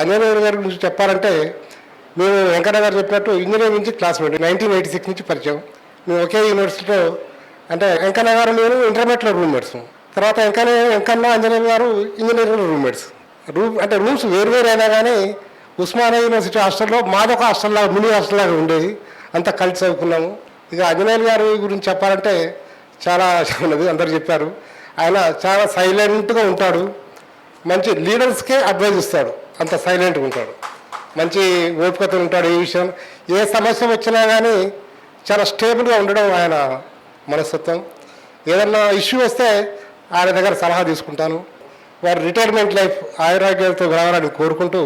అంజనేయులు గారి గురించి చెప్పాలంటే మేము వెంకన్న గారు చెప్పినట్టు ఇంజనీరింగ్ నుంచి క్లాస్మేట్ 1986 నుంచి పరిచయం. మేము ఒకే యూనివర్సిటీలో అంటే వెంకన్న గారు నేను ఇంటర్మీడియట్లో రూమ్మేట్స్. తర్వాత వెంకన్న అంజనేయులు గారు ఇంజనీరింగ్లో రూమ్మేట్స్. అంటే రూమ్స్ వేరు అయినా కానీ ఉస్మానియా యూనివర్సిటీ హాస్టల్లో మాదొక హాస్టల్ లాగా మినీ హాస్టల్ లాగా ఉండేది. అంతా కలిసి చదువుకున్నాము. ఇక అంజనేయులు గారి గురించి చెప్పాలంటే చాలా ఉన్నది, అందరు చెప్పారు. ఆయన చాలా సైలెంట్గా ఉంటాడు, మంచి లీడర్స్కే అడ్వైజ్ ఇస్తాడు, అంత సైలెంట్గా ఉంటాడు, మంచి ఓపికతో ఉంటాడు. ఏ విషయం ఏ సమస్య వచ్చినా కానీ చాలా స్టేబుల్గా ఉండడం ఆయన మనస్తత్వం. ఏదన్నా ఇష్యూ వస్తే ఆయన దగ్గర సలహా తీసుకుంటాను. వారి రిటైర్మెంట్ లైఫ్ ఆయురాగ్యాలతో రావాలని కోరుకుంటూ